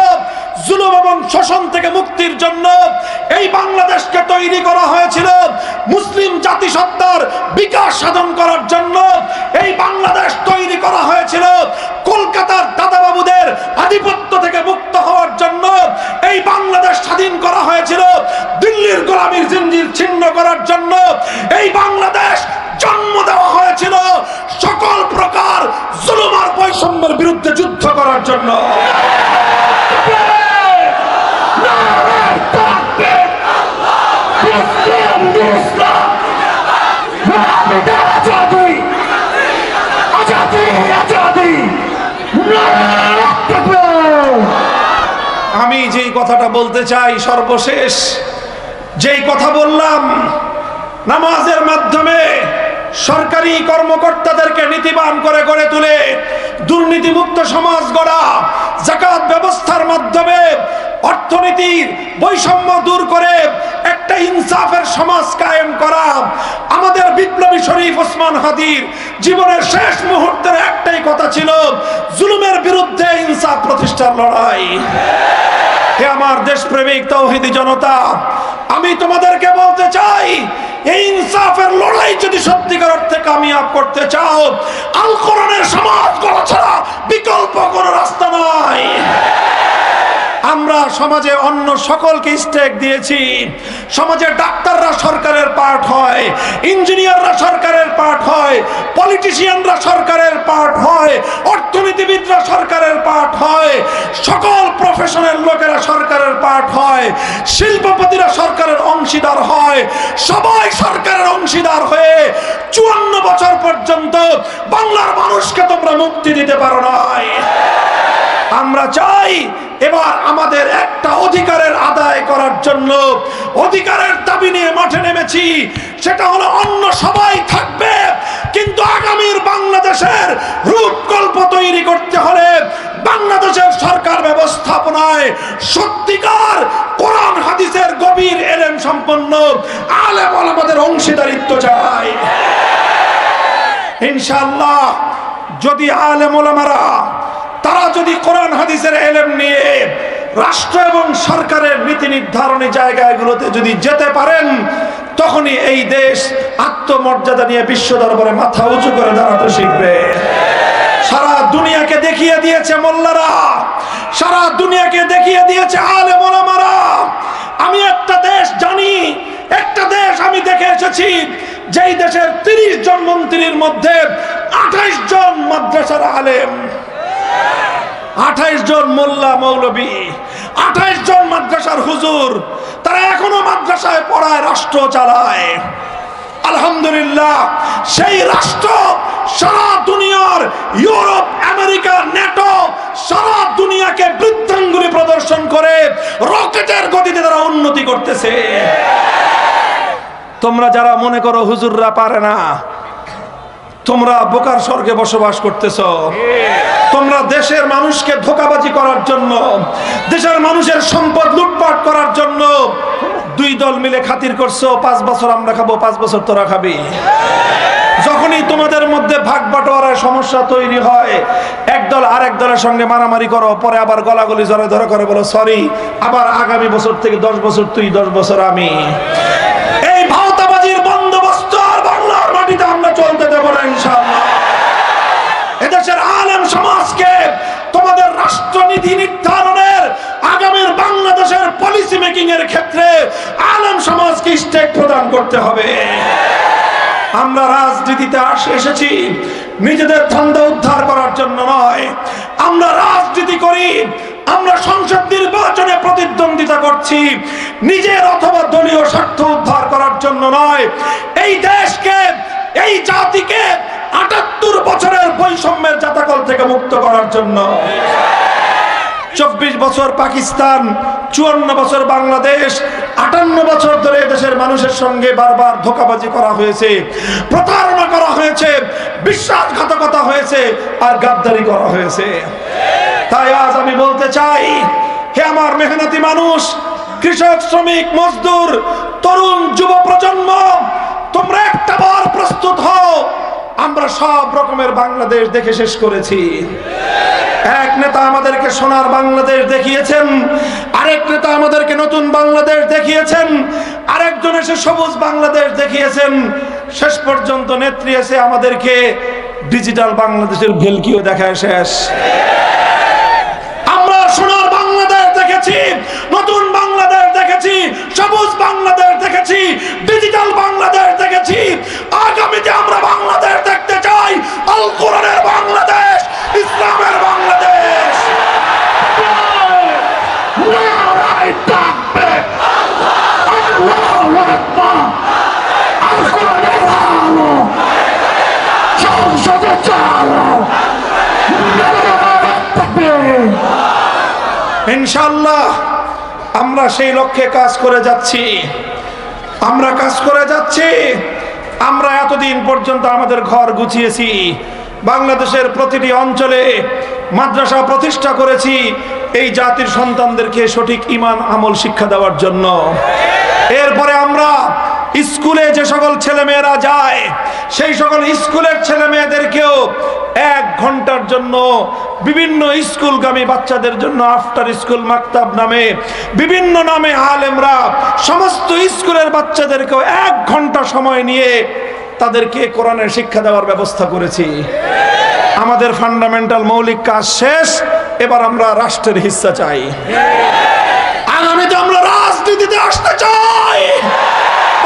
জুলুম এবং শোষণ থেকে মুক্তির জন্য। এই বাংলাদেশকে তৈরি করা হয়েছিল মুসলিম জাতিসত্তার বিকাশ সাধন করার জন্য। এই বাংলাদেশ তৈরি করা হয়েছিল কলকাতার দাদাবাবুদের আধিপত্য থেকে মুক্ত হওয়ার জন্য। এই বাংলাদেশ স্বাধীন করা হয়েছিল দিল্লির গোলামীর জিঞ্জির ছিন্ন করার জন্য। এই বাংলাদেশ জন্ম দেওয়া হয়েছিল সকল প্রকার জুলুম আর বৈষম্যের বিরুদ্ধে যুদ্ধ করার জন্য। আমি যেই কথাটা বলতে চাই, সর্বশেষ যেই কথা বললাম, নামাজের মাধ্যমে সরকারি কর্মকর্তাদেরকে নীতিবান করে গড়ে তুলে দুর্নীতিমুক্ত সমাজ গড়া, যাকাত ব্যবস্থার মাধ্যমে অর্থনীতির বৈষম্য দূর করে একটা ইনসাফের সমাজ কায়েম করা। আমাদের বিপ্লবী শরীফ ওসমান হাদির জীবনের শেষ মুহূর্তের একটাই কথা ছিল, জুলুমের বিরুদ্ধে ইনসাফ প্রতিষ্ঠার লড়াই। হে আমার দেশপ্রেমিক তৌহিদি জনতা, আমি তোমাদেরকে বলতে চাই, এই ইনসাফের লড়াই যদি সত্যিকার অর্থে কামিয়াব করতে চাও, আল কোরআনের সমাজ গড়া ছাড়া বিকল্প কোনো রাস্তা নাই। আমরা সমাজে অন্য সকলকে স্টেক দিয়েছি। সমাজে ডাক্তাররা সরকারের পার্ট হয়, ইঞ্জিনিয়াররা সরকারের পার্ট হয়, পলিটিশিয়ানরা সরকারের পার্ট হয়, অর্থনীতিবিদরা সরকারের পার্ট হয়, সকল প্রফেশনের লোকেরা সরকারের পার্ট হয়, শিল্পপতিরা সরকারের অংশীদার হয়। সবাই সরকারের অংশীদার হয়ে 54 বছর পর্যন্ত বাংলার মানুষকে তোমরা মুক্তি দিতে পারো নাই। আমরা চাই এবার আমাদের একটা অধিকারের আদায় করার জন্য অধিকারের দাবি নিয়ে মাঠে নেমেছি। সেটা হলো অন্য সবাই থাকবে, কিন্তু আগামীর বাংলাদেশের রূপকল্প তৈরি করতে হলে বাংলাদেশের সরকার ব্যবস্থাপনায় সত্যিকার কোরআন হাদিসের গভীর এলেম সম্পন্ন আলেম ওলামাদের অংশীদারিত্ব চাই। ইনশাআল্লাহ যদি আলেম ওলামারা তারা যদি কোরআন হাদিসের এলেম নিয়ে রাষ্ট্র এবং সরকারের নীতি নির্ধারণী জায়গাগুলোতে যদি যেতে পারেন, তখনই এই দেশ আত্মমর্যাদা নিয়ে বিশ্ব দরবারে মাথা উঁচু করে দাঁড়াতে শিখবে। সারা দুনিয়াকে দেখিয়ে দিয়েছে মোল্লারা, সারা দুনিয়াকে দেখিয়ে দিয়েছে আলেম ওলামারা। আমি একটা দেশ জানি, একটা দেশ আমি দেখে এসেছি, যেই দেশের 30 জন মন্ত্রীর মধ্যে 28 জন মাদ্রাসার আলেম, 28 জন মোল্লা মৌলবী, 28 জন মাদ্রাসার হুজুর। তারা এখনো মাদ্রাসা মাদ্রাসায় পড়ায়, রাষ্ট্র চালায়। আলহামদুলিল্লাহ, সেই রাষ্ট্র সারা দুনিয়ার, ইউরোপ, আমেরিকা, ন্যাটো, সারা দুনিয়াকে বৃদ্ধাঙ্গুলি প্রদর্শন করে রকেটের গতিতে তারা উন্নতি করতেছে। তোমরা যারা মনে করো হুজুররা পারে না, তোমরা বোকার স্বর্গে বসবাস করতেছ। তোমরা দেশের মানুষকে ধোঁকাবাজি করার জন্য, দেশের মানুষের সম্পদ লুটপাট করার জন্য দুই দল মিলে খাতির করছো, 5 বছর আমরা খাবো, 5 বছর তোরা খাবি। যখনই তোমাদের মধ্যে ভাগ বাটোয়ারার সমস্যা তৈরি হয়, একদল আরেক দলের সঙ্গে মারামারি করো, পরে আবার গলাগলি জড়ে ধরে করে বলো সরি, আবার আগামী বছর থেকে 10 বছর তুই, 10 বছর আমি। এই ভাওতাবাজির বন্দোবস্ত আর বাংলার মাটিতে আমরা চলতে দেব না ইনশাআল্লাহ। এদেশের আলেম সমাজকে তোমাদের রাষ্ট্রনীতি নির্ধারণের, আগামীর বাংলাদেশের পলিসি মেকিং এর ক্ষেত্রে আলেম সমাজকে স্টেক প্রদান করতে হবে। আমরা রাজনীতিতে এসেছি নিজেদের ধান্দা উদ্ধার করার জন্য নয়। আমরা রাজনীতি করি, আমরা সংসদ নির্বাচনে প্রতিদ্বন্দ্বিতা করছি নিজের অথবা দলীয় স্বার্থ উদ্ধার করার জন্য নয়। এই দেশকে, এই জাতিকে ৭৮ বছরের বৈষম্যের জাতাকল থেকে মুক্ত করার জন্য। 24 বছর পাকিস্তান, 54 বছর বাংলাদেশ, 58 বছর ধরে দেশের মানুষের সঙ্গে বারবার ধোঁকাবাজি করা হয়েছে, প্রতারণা করা হয়েছে, বিশ্বাসঘাতকতা হয়েছে, আর গাদ্দারি করা হয়েছে। তাই আজ আমি বলতে চাই, হে আমার মেহনতি মানুষ, কৃষক, শ্রমিক, মজদুর, তরুণ, যুব প্রজন্ম, তোমরা একটা বার প্রস্তুত হও। আমরা সব রকমের বাংলাদেশ দেখে শেষ করেছি। এক নেতা আমাদেরকে সোনার বাংলাদেশ দেখিয়েছেন, আরেক নেতা আমাদেরকে নতুন বাংলাদেশ দেখিয়েছেন, আরেকজন এসে সবুজ বাংলাদেশ দেখিয়েছেন, শেষ পর্যন্ত নেত্রী এসে আমাদেরকে ডিজিটাল বাংলাদেশের ভেলকিও দেখায় শেষ। আমরা সোনার বাংলাদেশ দেখেছি, নতুন বাংলাদেশ দেখেছি, সবুজ বাংলাদেশ দেখেছি, ডিজিটাল বাংলাদেশ দেখেছি। আগামীতে আমরা বাংলাদেশ দেখতে চাই আল কোরআনের বাংলাদেশ, ইসলামের বাংলাদেশ। ইনশাআল্লাহ আমরা সেই লক্ষ্যে কাজ করে যাচ্ছি। আমরা এতদিন পর্যন্ত আমাদের ঘর গুছিয়েছি, বাংলাদেশের প্রতিটি অঞ্চলে মাদ্রাসা প্রতিষ্ঠা করেছি এই জাতির সন্তানদেরকে সঠিক ঈমান আমল শিক্ষা দেওয়ার জন্য। এরপরে আমরা স্কুলে যে সকল ছেলেমেয়েরা যায়, সেই সকল স্কুলের ছেলে মেয়েদেরকেও 1 ঘন্টার জন্য বিভিন্ন স্কুলগামী বাচ্চাদের জন্য আফটার স্কুল মাকতাব নামে বিভিন্ন নামে আলেমরা সমস্ত স্কুলের বাচ্চাদেরকেও 1 ঘন্টা সময় নিয়ে তাদেরকে কোরআনের শিক্ষা দেওয়ার ব্যবস্থা করেছি। আমাদের ফান্ডামেন্টাল মৌলিক কাজ শেষ, এবার আমরা রাষ্ট্রের হিস্সা চাই। আগামীতে আমরা রাজনীতিতে আসতে চাই,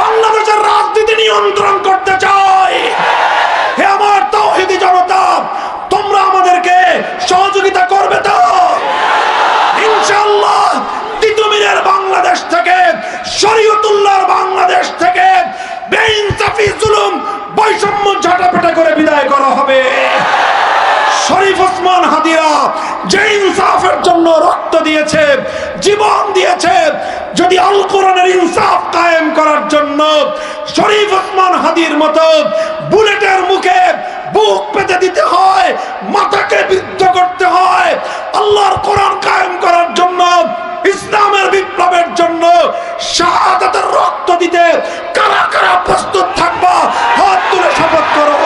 বাংলাদেশের রাজনীতি নিয়ন্ত্রণ করতে চাই। হে আমার তাওহীদি জনতা, তোমরা আমাদেরকে সহযোগিতা করবে তো ইনশাআল্লাহ? তিতুমিরের বাংলাদেশ থেকে, শরীয়তুল্লাহর বাংলাদেশ থেকে বেইনসাফি, জুলুম, বৈষম্য ঝাঁটাপেটা করে বিদায় করা হবে। শরীফ ওসমান হাদিরা যে ইনসাফের জন্য রক্ত দিয়েছে, জীবন দিয়েছে, যদি আল কোরআনের ইনসাফ কায়েম করার জন্য শরীফ ওসমান হাদির মতো বুলেটের মুখে বুক পেতে দিতে হয়, মাথাকে বিদ্ধ করতে হয়, আল্লাহর কোরআন কায়েম করার জন্য, ইসলামের বিপ্লবের জন্য শাহাদাতের রক্ত দিতে কারা কারা প্রস্তুত থাকবা? হাত তুলে শপথ করো।